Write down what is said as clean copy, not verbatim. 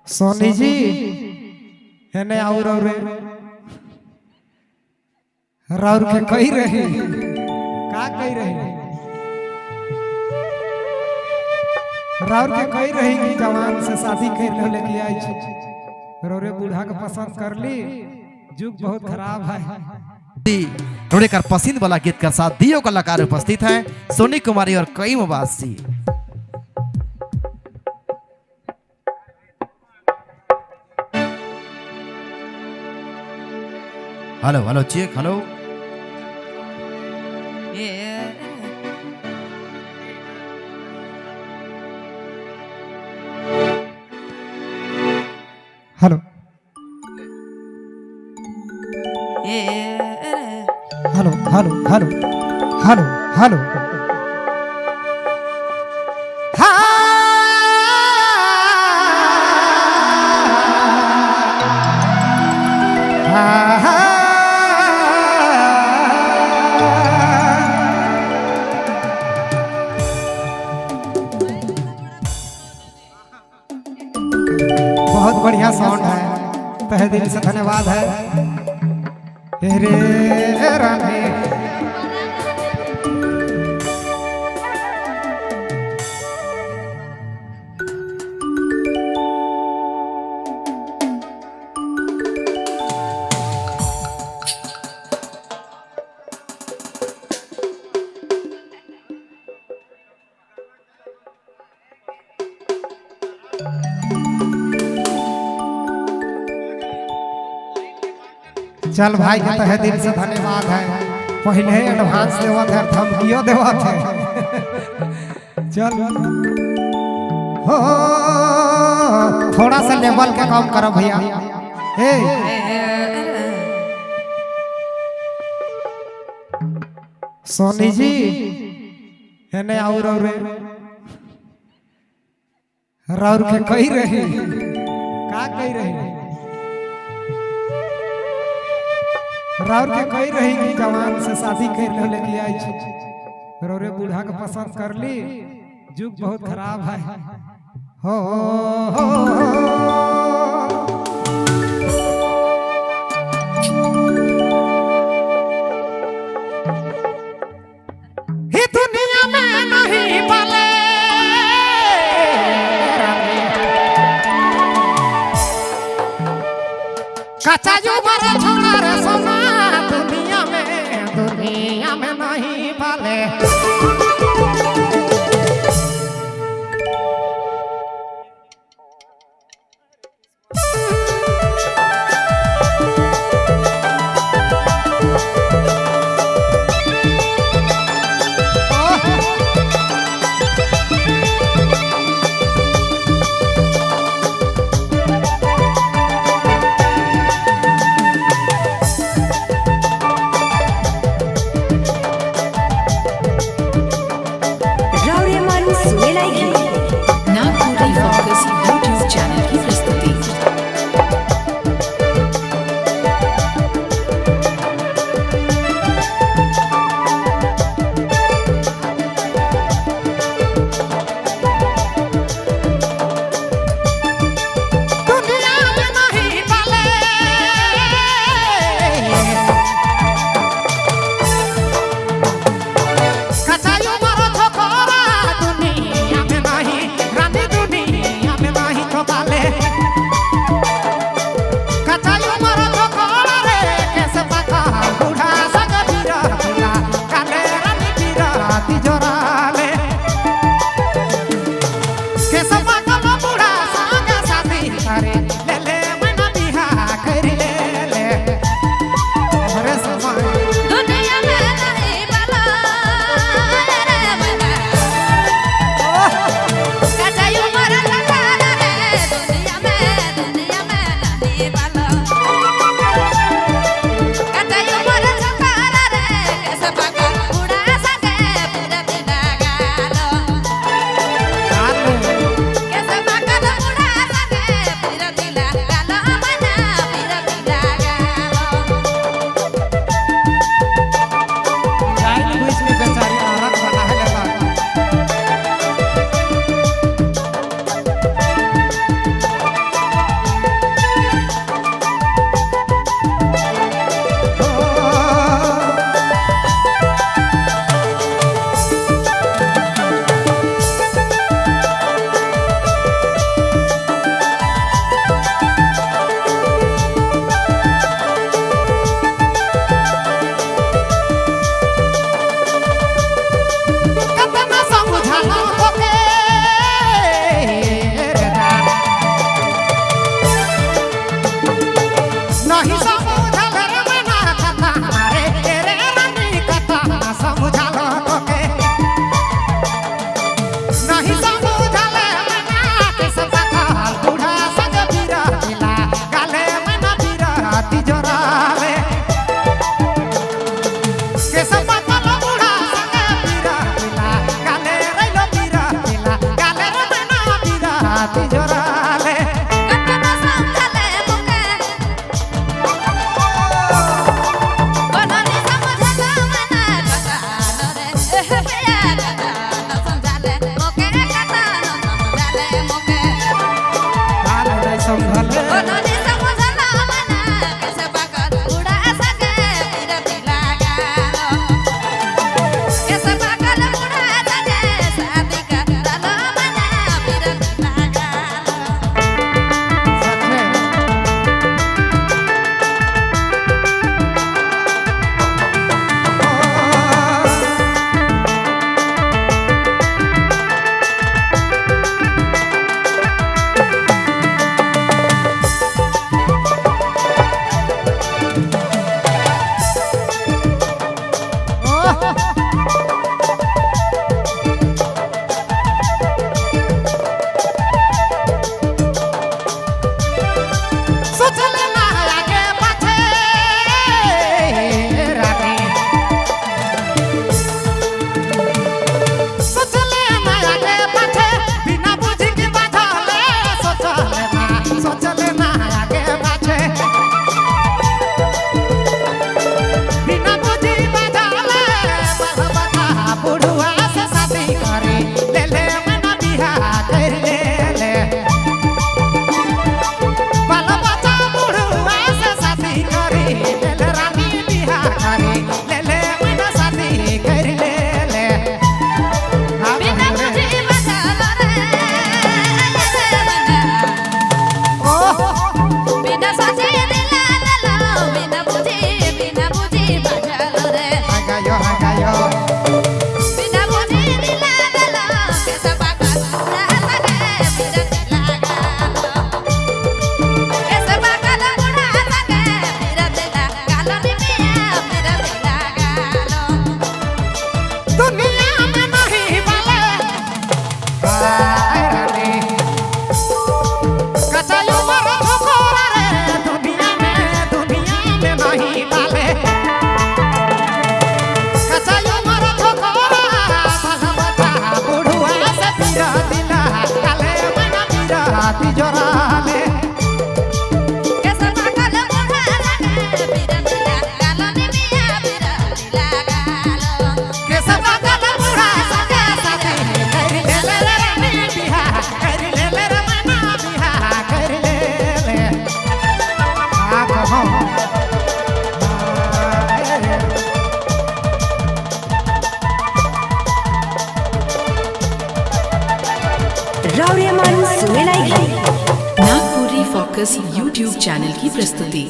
सोनी जी है ने और राउर के कही रही का कही रही राउर के कही रही कि जवान से शादी कर लो लेके आई छी रोरे बूढ़ा के पसंद कर ली जुग बहुत खराब है। रोड़े कर पसंद वाला गीत के साथ दियो कलाकार उपस्थित हैं सोनी कुमारी और कई मुबासी। Hello hello check hello hello hello hello hello hello hello बहुत बढ़िया साउंड है, तहे दिल से धन्यवाद है। रे रानी चल भाई के तहे दिल से धन्यवाद है। पहले एडवांस देवत है, धमकियो देवत है। चल हो थोड़ा सा लेवल के काम करो भैया। हे सोनी जी है ने और राउर के कही रही का कही रही राउर के कही रही कि जवान से शादी कर लो लेके आई छी रोरे बूढ़ा के पसंद कर ली जुग बहुत खराब है। हो ही दुनिया में नहीं पाले कच्चा जो बड़ा छोड़ा रे सोना दुनिया में नहीं पाले। तिजोराले कतना समझले मुके बननी समझला मना कतानो रे पिया कतना समझले मुके कतना समझले मुके काल नहीं समझले बननी समझला मना कैसे पाकर उड़ा सके फिरती लगालो कैसे पाकर उड़ा सके शादी का तलो मना फिरती लगालो सच्चे सोचले ना आगे पाछे रानी सोचले ना आगे पाछे बिना बुझी की बाधाले सोचले ना आगे पाछे बिना बुझी बाधाले बता बुढ़वा से शादी करी ले ले मना बिहा कर ले ले बाला बच्चा बुढ़वा से शादी करी ले ले रानी बिहा करी ले ले मना शादी कर ले ले बिना बुझी बजालो रे ओ बिना सजे दिला लो बिना बुझी बजालो रे हगायो बिना बुझी दिला लो कैसे पाकर उड़ा सके फिरती लगालो कैसे पाकर उड़ा सके फिरती लगालो नी पिया फिरती लगालो दुनिया में नहीं वाले हाय रानी कचायो मरो ठोकरा रे दुनिया में नहीं वाले कचायो मरो ठोकरा बाला बच्चा बुढ़वा से पीरा दिला काले मना पीरा तिजोराले कैसे पाकर उड़ा सके फिरती लगालो नी पिया फिरती लगालो के सदा कदा बुढ़ा सके साथी कर ले ले रानी बिहा कर ले ले मना बिहा कर ले ले आ कहो राउरियामान सुमेलाई नागपुरी फोकस यूट्यूब चैनल की प्रस्तुति।